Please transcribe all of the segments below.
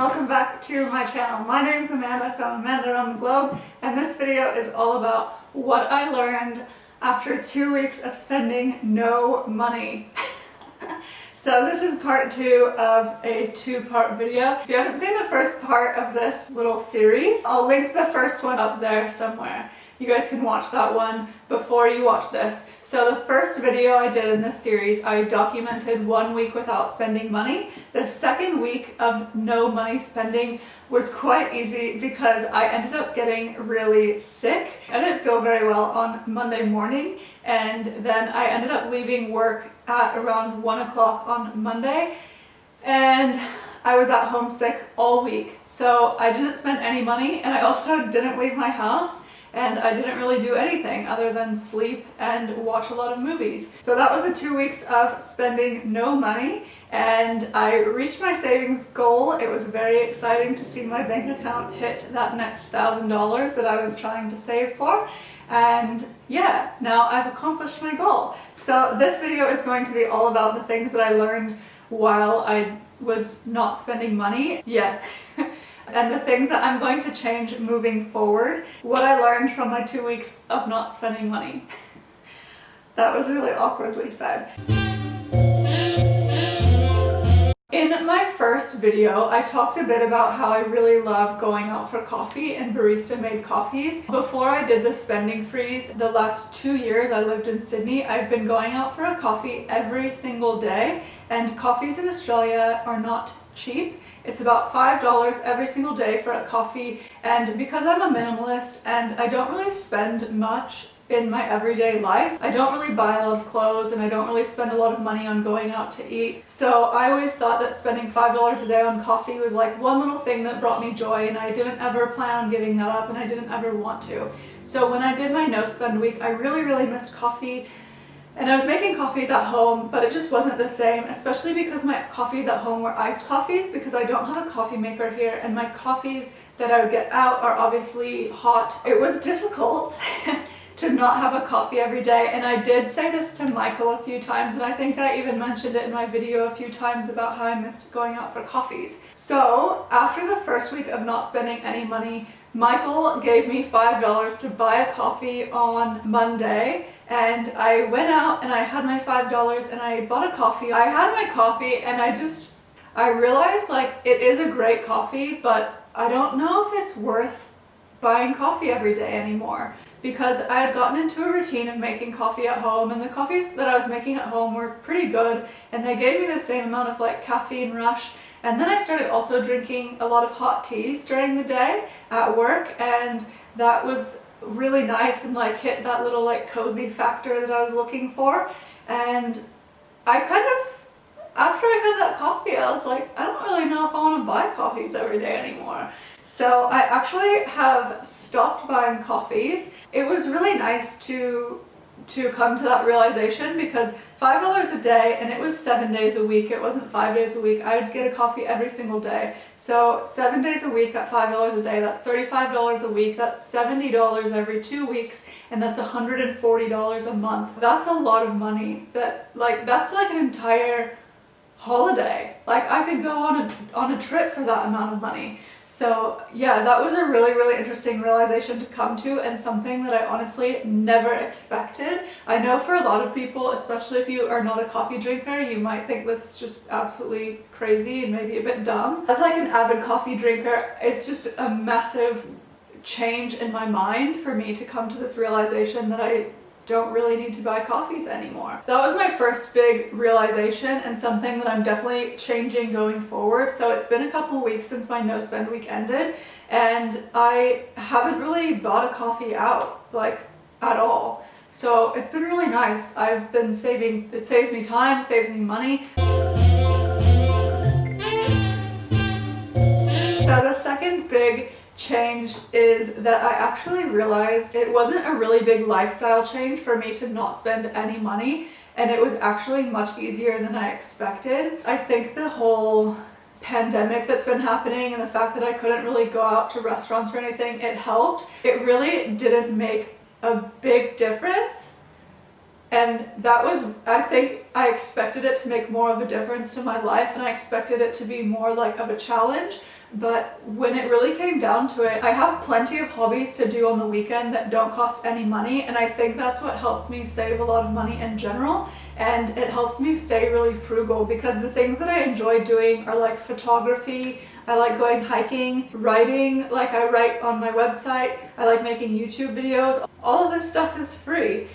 welcome back to my channel. My name's Amanda from Amanda Around the Globe, and this video is all about what I learned after 2 weeks of spending no money. So this is part 2 of a 2-part video. If you haven't seen the first part of this little series, I'll link the first one up there somewhere. You guys can watch that one before you watch this. So the first video I did in this series, I documented 1 week without spending money. The second week of no money spending was quite easy because I ended up getting really sick. I didn't feel very well on Monday morning, and then I ended up leaving work at around 1 o'clock on Monday, and I was at home sick all week. So I didn't spend any money, and I also didn't leave my house. And I didn't really do anything other than sleep and watch a lot of movies. So that was the 2 weeks of spending no money, and I reached my savings goal. It was very exciting to see my bank account hit that next $1,000 that I was trying to save for. And yeah, now I've accomplished my goal. So this video is going to be all about the things that I learned while I was not spending money. Yeah. And the things that I'm going to change moving forward. What I learned from my 2 weeks of not spending money. That was really awkwardly said. In my first video, I talked a bit about how I really love going out for coffee and barista made coffees. Before I did the spending freeze, the last 2 years I lived in Sydney, I've been going out for a coffee every single day, and coffees in Australia are not cheap. It's about $5 every single day for a coffee, and because I'm a minimalist and I don't really spend much in my everyday life, I don't really buy a lot of clothes and I don't really spend a lot of money on going out to eat. So I always thought that spending $5 a day on coffee was like one little thing that brought me joy, and I didn't ever plan on giving that up, and I didn't ever want to. So when I did my no spend week, I really missed coffee. And I was making coffees at home, but it just wasn't the same, especially because my coffees at home were iced coffees because I don't have a coffee maker here, and my coffees that I would get out are obviously hot. It was difficult to not have a coffee every day, and I did say this to Michael a few times, and I think I even mentioned it in my video a few times about how I missed going out for coffees. So after the first week of not spending any money, Michael gave me $5 to buy a coffee on Monday, and I went out and I had my $5 and I bought a coffee. I had my coffee and I realized like it is a great coffee, but I don't know if it's worth buying coffee every day anymore, because I had gotten into a routine of making coffee at home, and the coffees that I was making at home were pretty good, and they gave me the same amount of like caffeine rush. And then I started also drinking a lot of hot teas during the day at work, and that was really nice and like hit that little like cozy factor that I was looking for. And I kind of, after I had that coffee, I was like, I don't really know if I want to buy coffees every day anymore. So I actually have stopped buying coffees. It was really nice to come to that realization, because $5 a day, and it was 7 days a week, it wasn't 5 days a week. I would get a coffee every single day. So 7 days a week at $5 a day, that's $35 a week, that's $70 every 2 weeks, and that's $140 a month. That's a lot of money. That's like an entire holiday. Like I could go on a trip for that amount of money. So yeah, that was a really interesting realization to come to, and something that I honestly never expected. I know for a lot of people, especially if you are not a coffee drinker, you might think this is just absolutely crazy and maybe a bit dumb. As like an avid coffee drinker, it's just a massive change in my mind for me to come to this realization that I don't really need to buy coffees anymore. That was my first big realization, and something that I'm definitely changing going forward. So it's been a couple weeks since my no spend week ended, and I haven't really bought a coffee out like at all. So it's been really nice. I've been saving, it saves me time, it saves me money. So the second big change is that I actually realized it wasn't a really big lifestyle change for me to not spend any money, and it was actually much easier than I expected. I think the whole pandemic that's been happening and the fact that I couldn't really go out to restaurants or anything, it helped. It really didn't make a big difference, and that was, I think I expected it to make more of a difference to my life, and I expected it to be more like of a challenge. but when it really came down to it, I have plenty of hobbies to do on the weekend that don't cost any money, and I think that's what helps me save a lot of money in general, and it helps me stay really frugal because the things that I enjoy doing are like photography, I like going hiking, writing, like I write on my website, I like making YouTube videos. All of this stuff is free.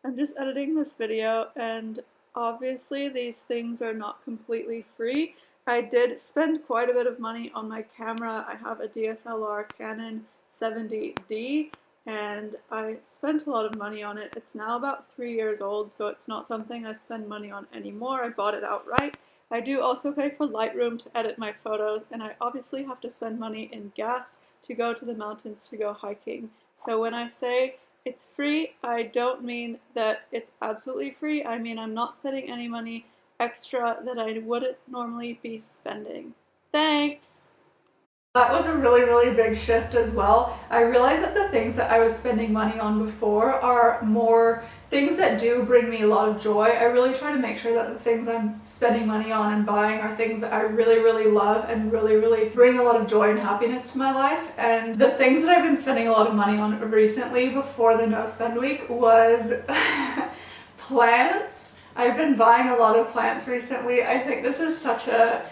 I'm just editing this video, and obviously these things are not completely free. I did spend quite a bit of money on my camera. I have a DSLR Canon 70D and I spent a lot of money on it. It's now about 3 years old, so it's not something I spend money on anymore. I bought it outright. I do also pay for Lightroom to edit my photos, and I obviously have to spend money in gas to go to the mountains to go hiking. So when I say it's free, I don't mean that it's absolutely free. I mean I'm not spending any money extra that I wouldn't normally be spending. Thanks! That was a really, really big shift as well. I realized that the things that I was spending money on before are more things that do bring me a lot of joy. I really try to make sure that the things I'm spending money on and buying are things that I really, really love and really, really bring a lot of joy and happiness to my life. And the things that I've been spending a lot of money on recently before the no spend week was plants. I've been buying a lot of plants recently. I think this is such a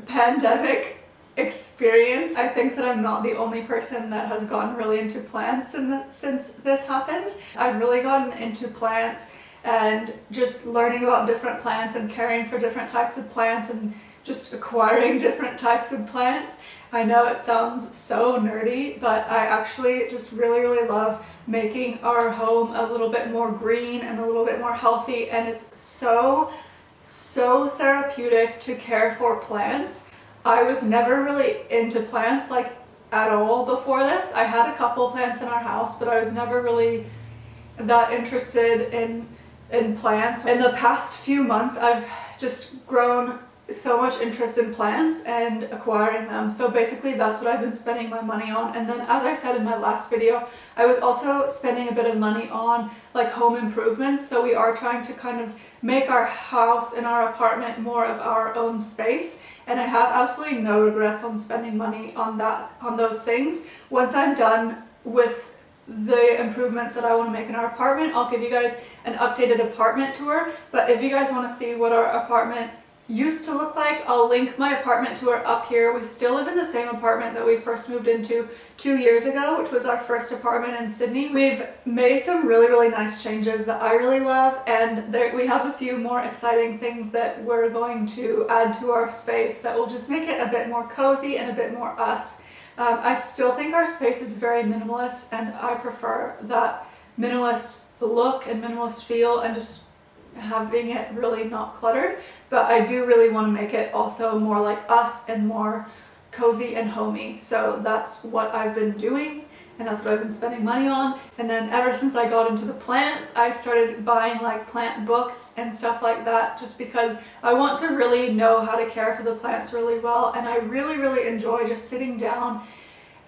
pandemic experience. I think that I'm not the only person that has gotten really into plants since this happened. I've really gotten into plants and just learning about different plants and caring for different types of plants and just acquiring different types of plants. I know it sounds so nerdy, but I actually just really, really love making our home a little bit more green and a little bit more healthy, and it's so therapeutic to care for plants. I was never really into plants like at all before this. I had a couple plants in our house, but I was never really that interested in plants. In the past few months, I've just grown so much interest in plants and acquiring them. So basically that's what I've been spending my money on. And then, as I said in my last video, I was also spending a bit of money on like home improvements. So we are trying to kind of make our house and our apartment more of our own space. And I have absolutely no regrets on spending money on those things. Once I'm done with the improvements that I want to make in our apartment, I'll give you guys an updated apartment tour. But if you guys want to see what our apartment used to look like, I'll link my apartment tour up here. We still live in the same apartment that we first moved into 2 years ago, which was our first apartment in Sydney. We've made some really, really nice changes that I really love, and we have a few more exciting things that we're going to add to our space that will just make it a bit more cozy and a bit more us. I still think our space is very minimalist, and I prefer that minimalist look and minimalist feel and just having it really not cluttered, but I do really want to make it also more like us and more cozy and homey. So that's what I've been doing, and that's what I've been spending money on. And then ever since I got into the plants, I started buying like plant books and stuff like that, just because I want to really know how to care for the plants really well. And I really, really enjoy just sitting down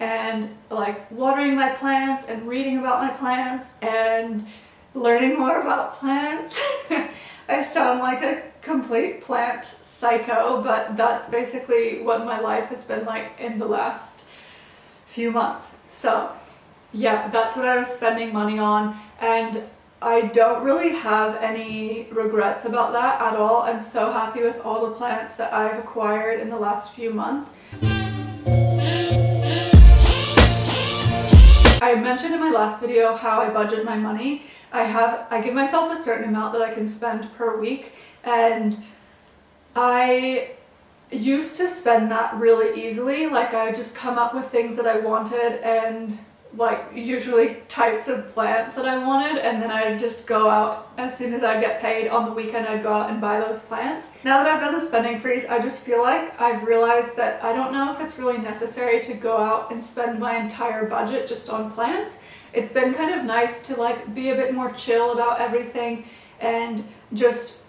and like watering my plants and reading about my plants and learning more about plants. I sound like a complete plant psycho, but that's basically what my life has been like in the last few months. So yeah, that's what I was spending money on, and I don't really have any regrets about that at all. I'm so happy with all the plants that I've acquired in the last few months. I mentioned in my last video how I budget my money. I give myself a certain amount that I can spend per week, and I used to spend that really easily. Like I just come up with things that I wanted, and like usually types of plants that I wanted, and then I'd just go out as soon as I get paid on the weekend. I'd go out and buy those plants. Now that I've done the spending freeze, I just feel like I've realized that I don't know if it's really necessary to go out and spend my entire budget just on plants. It's been kind of nice to like be a bit more chill about everything and just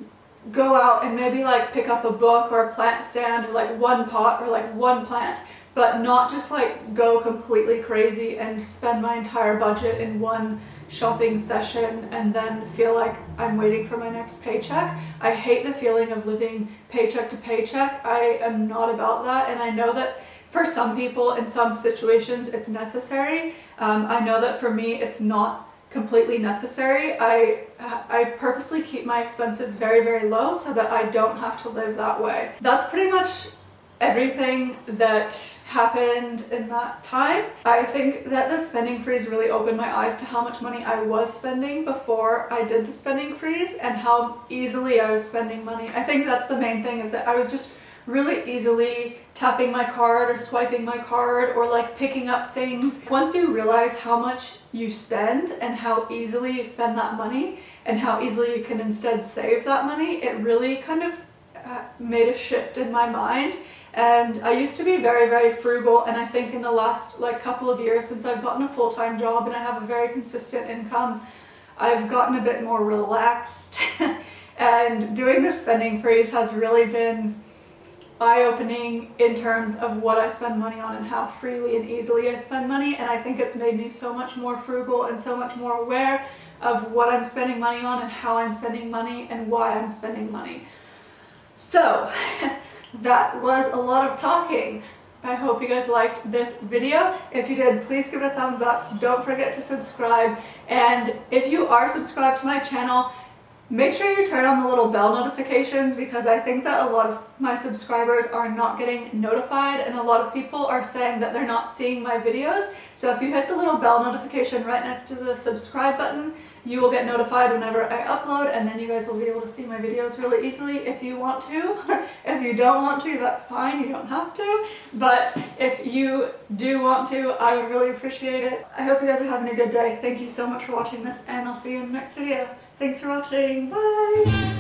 go out and maybe like pick up a book or a plant stand or like one pot or like one plant, but not just like go completely crazy and spend my entire budget in one shopping session and then feel like I'm waiting for my next paycheck. I hate the feeling of living paycheck to paycheck. I am not about that, and I know that for some people in some situations it's necessary. I know that for me it's not completely necessary. I purposely keep my expenses very, very low so that I don't have to live that way. That's pretty much everything that happened in that time. I think that the spending freeze really opened my eyes to how much money I was spending before I did the spending freeze and how easily I was spending money. I think that's the main thing, is that I was just really easily tapping my card or swiping my card or like picking up things. Once you realize how much you spend and how easily you spend that money and how easily you can instead save that money, it really kind of made a shift in my mind. And I used to be very, very frugal, and I think in the last like couple of years since I've gotten a full-time job and I have a very consistent income, I've gotten a bit more relaxed. And doing this spending freeze has really been eye-opening in terms of what I spend money on and how freely and easily I spend money, and I think it's made me so much more frugal and so much more aware of what I'm spending money on and how I'm spending money and why I'm spending money. So that was a lot of talking. I hope you guys liked this video. If you did, please give it a thumbs up. Don't forget to subscribe, and if you are subscribed to my channel, make sure you turn on the little bell notifications, because I think that a lot of my subscribers are not getting notified and a lot of people are saying that they're not seeing my videos. So if you hit the little bell notification right next to the subscribe button, you will get notified whenever I upload, and then you guys will be able to see my videos really easily if you want to. If you don't want to, that's fine, you don't have to. But if you do want to, I would really appreciate it. I hope you guys are having a good day. Thank you so much for watching this, and I'll see you in the next video. Thanks for watching. Bye!